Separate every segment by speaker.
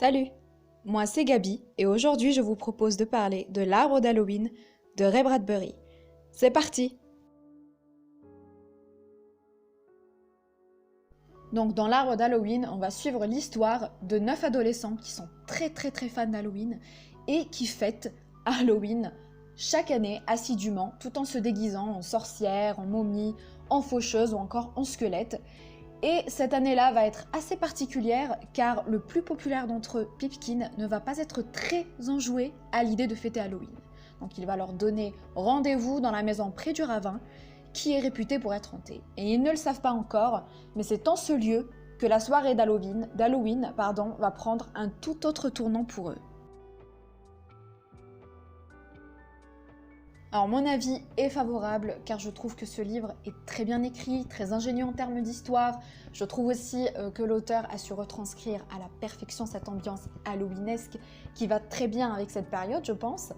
Speaker 1: Salut, moi c'est Gabi et aujourd'hui je vous propose de parler de l'arbre d'Halloween de Ray Bradbury. C'est parti! Donc dans l'arbre d'Halloween, on va suivre l'histoire de 9 adolescents qui sont très fans d'Halloween et qui fêtent Halloween chaque année assidûment tout en se déguisant en sorcière, en momie, en faucheuse ou encore en squelette. Et cette année-là va être assez particulière car le plus populaire d'entre eux, Pipkin, ne va pas être très enjoué à l'idée de fêter Halloween. Donc il va leur donner rendez-vous dans la maison près du ravin qui est réputée pour être hantée. Et ils ne le savent pas encore, mais c'est en ce lieu que la soirée d'Halloween va prendre un tout autre tournant pour eux. Alors mon avis est favorable car je trouve que ce livre est très bien écrit, très ingénieux en termes d'histoire. Je trouve aussi que l'auteur a su retranscrire à la perfection cette ambiance halloweenesque qui va très bien avec cette période, je pense.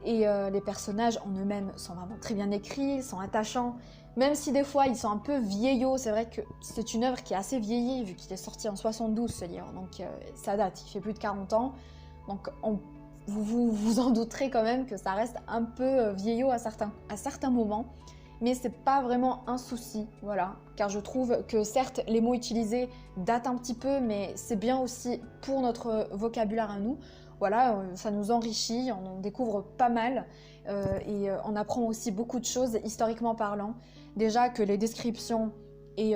Speaker 1: Et les personnages en eux-mêmes sont vraiment très bien écrits, sont attachants. Même si des fois ils sont un peu vieillots, c'est vrai que c'est une œuvre qui est assez vieillie vu qu'il est sorti en 72 ce livre. Donc ça date, il fait plus de 40 ans. Donc vous vous en douterez quand même que ça reste un peu vieillot à certains moments, mais c'est pas vraiment un souci, voilà, car je trouve que certes les mots utilisés datent un petit peu, mais c'est bien aussi pour notre vocabulaire à nous, voilà, ça nous enrichit, on en découvre pas mal et on apprend aussi beaucoup de choses historiquement parlant, déjà que les descriptions et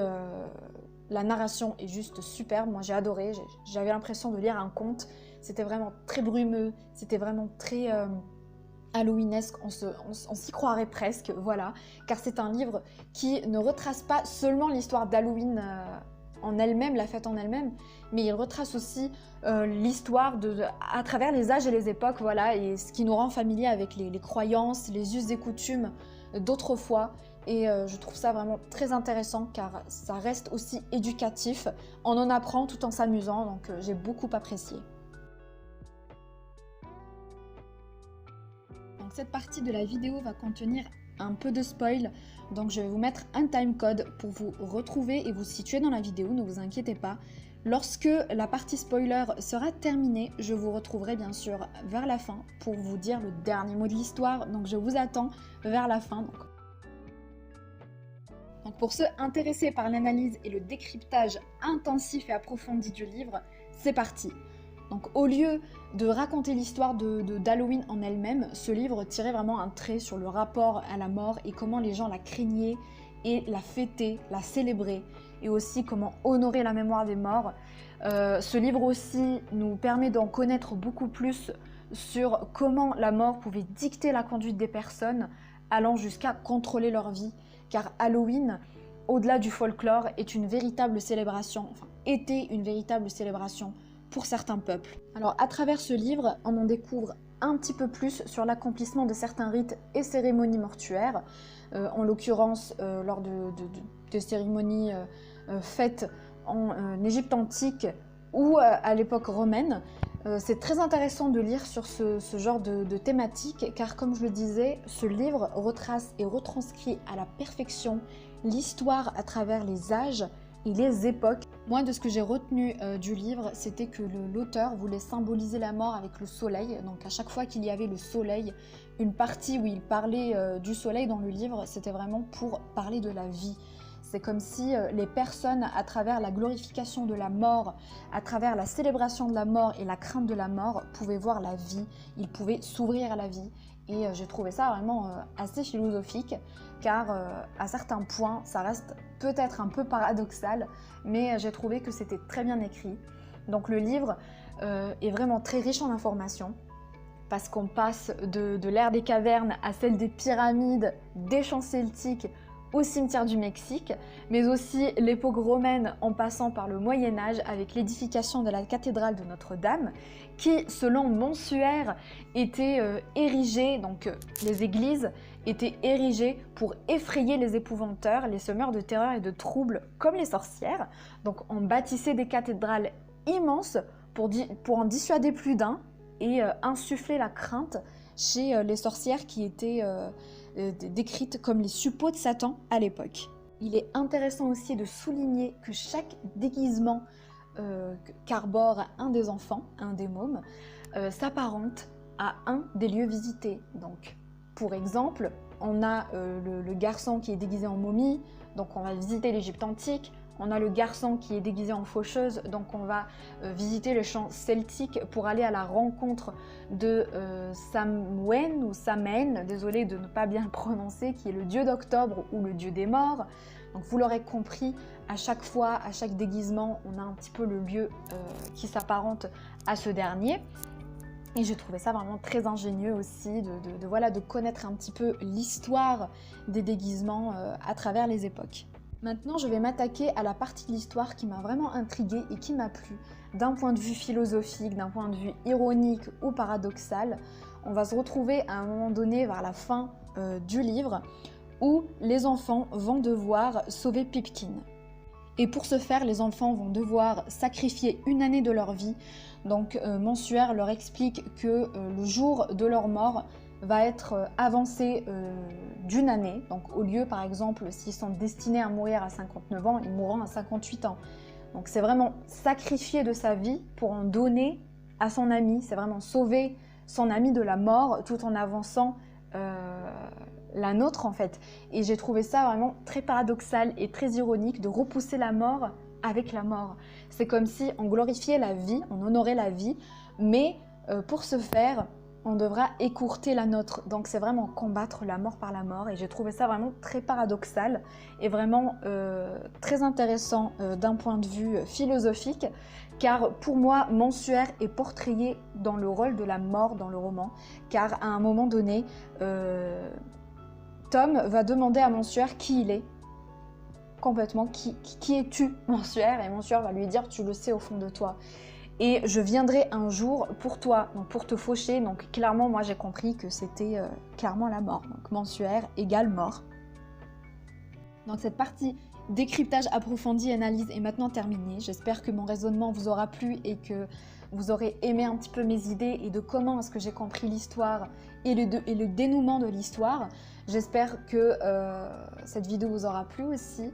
Speaker 1: la narration est juste superbe, moi j'ai adoré, j'avais l'impression de lire un conte. C'était vraiment très brumeux, c'était vraiment très halloweenesque, on s'y croirait presque, voilà. Car c'est un livre qui ne retrace pas seulement l'histoire d'Halloween en elle-même, la fête en elle-même, mais il retrace aussi l'histoire à travers les âges et les époques, voilà, et ce qui nous rend familiers avec les croyances, les us et coutumes d'autrefois. Et je trouve ça vraiment très intéressant car ça reste aussi éducatif, on en apprend tout en s'amusant, donc j'ai beaucoup apprécié. Donc cette partie de la vidéo va contenir un peu de spoil, donc je vais vous mettre un timecode pour vous retrouver et vous situer dans la vidéo, ne vous inquiétez pas. Lorsque la partie spoiler sera terminée, je vous retrouverai bien sûr vers la fin pour vous dire le dernier mot de l'histoire, donc je vous attends vers la fin. Donc pour ceux intéressés par l'analyse et le décryptage intensif et approfondi du livre, c'est parti! Donc au lieu de raconter l'histoire d'Halloween en elle-même, ce livre tirait vraiment un trait sur le rapport à la mort et comment les gens la craignaient et la fêtaient, la célébraient, et aussi comment honorer la mémoire des morts. Ce livre aussi nous permet d'en connaître beaucoup plus sur comment la mort pouvait dicter la conduite des personnes, allant jusqu'à contrôler leur vie, car Halloween, au-delà du folklore, est une véritable célébration, enfin était une véritable célébration pour certains peuples. Alors à travers ce livre, on en découvre un petit peu plus sur l'accomplissement de certains rites et cérémonies mortuaires, en l'occurrence lors de cérémonies faites en Égypte antique ou à l'époque romaine. C'est très intéressant de lire sur ce genre de thématique car comme je le disais, ce livre retrace et retranscrit à la perfection l'histoire à travers les âges et les époques. Moi, de ce que j'ai retenu du livre, c'était que l'auteur voulait symboliser la mort avec le soleil. Donc à chaque fois qu'il y avait le soleil, une partie où il parlait du soleil dans le livre, c'était vraiment pour parler de la vie. C'est comme si les personnes, à travers la glorification de la mort, à travers la célébration de la mort et la crainte de la mort, pouvaient voir la vie, ils pouvaient s'ouvrir à la vie. Et j'ai trouvé ça vraiment assez philosophique, car à certains points, ça reste peut-être un peu paradoxal, mais j'ai trouvé que c'était très bien écrit. Donc le livre est vraiment très riche en informations, parce qu'on passe de l'ère des cavernes à celle des pyramides, des champs celtiques, au cimetière du Mexique, mais aussi l'époque romaine en passant par le Moyen-Âge avec l'édification de la cathédrale de Notre-Dame, qui, selon Bossuet, était érigée, donc les églises étaient érigées pour effrayer les épouvanteurs, les semeurs de terreur et de troubles comme les sorcières. Donc on bâtissait des cathédrales immenses pour en dissuader plus d'un et insuffler la crainte chez les sorcières qui étaient décrites comme les suppôts de Satan à l'époque. Il est intéressant aussi de souligner que chaque déguisement qu'arbore un des enfants, un des mômes, s'apparente à un des lieux visités. Donc, pour exemple, on a le garçon qui est déguisé en momie, donc on va visiter l'Égypte antique. On a le garçon qui est déguisé en faucheuse, donc on va visiter le champ celtique pour aller à la rencontre de Samhain ou Samhain, désolée de ne pas bien le prononcer, qui est le dieu d'octobre ou le dieu des morts. Donc vous l'aurez compris, à chaque fois, à chaque déguisement, on a un petit peu le lieu qui s'apparente à ce dernier. Et j'ai trouvé ça vraiment très ingénieux aussi de connaître un petit peu l'histoire des déguisements à travers les époques. Maintenant, je vais m'attaquer à la partie de l'histoire qui m'a vraiment intriguée et qui m'a plu. D'un point de vue philosophique, d'un point de vue ironique ou paradoxal, on va se retrouver à un moment donné vers la fin du livre où les enfants vont devoir sauver Pipkin. Et pour ce faire, les enfants vont devoir sacrifier une année de leur vie. Donc Mensuaire leur explique que le jour de leur mort va être avancé d'une année. Donc au lieu, par exemple, s'ils sont destinés à mourir à 59 ans, ils mourront à 58 ans. Donc c'est vraiment sacrifier de sa vie pour en donner à son ami. C'est vraiment sauver son ami de la mort tout en avançant la nôtre en fait. Et j'ai trouvé ça vraiment très paradoxal et très ironique de repousser la mort avec la mort. C'est comme si on glorifiait la vie, on honorait la vie, mais pour ce faire, on devra écourter la nôtre. Donc c'est vraiment combattre la mort par la mort. Et j'ai trouvé ça vraiment très paradoxal et vraiment très intéressant d'un point de vue philosophique. Car pour moi, Mensuaire est portrayé dans le rôle de la mort dans le roman. Car à un moment donné, Tom va demander à Mensuaire qui il est. Complètement, qui es-tu, Mensuaire? Et Mensuaire va lui dire, tu le sais au fond de toi. Et je viendrai un jour pour toi, donc pour te faucher. Donc clairement, moi j'ai compris que c'était clairement la mort. Donc Mensuaire égale mort. Donc cette partie décryptage approfondi, analyse est maintenant terminée. J'espère que mon raisonnement vous aura plu et que vous aurez aimé un petit peu mes idées et de comment est-ce que j'ai compris l'histoire et le dénouement de l'histoire. J'espère que cette vidéo vous aura plu aussi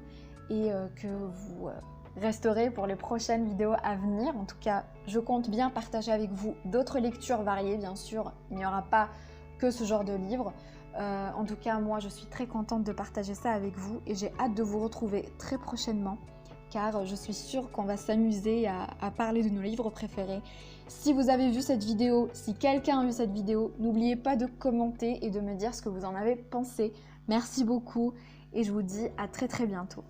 Speaker 1: et que vous resterez pour les prochaines vidéos à venir. En tout cas, je compte bien partager avec vous d'autres lectures variées, bien sûr. Il n'y aura pas que ce genre de livre. En tout cas, moi, je suis très contente de partager ça avec vous et j'ai hâte de vous retrouver très prochainement car je suis sûre qu'on va s'amuser à parler de nos livres préférés. Si vous avez vu cette vidéo, si quelqu'un a vu cette vidéo, n'oubliez pas de commenter et de me dire ce que vous en avez pensé. Merci beaucoup et je vous dis à très bientôt.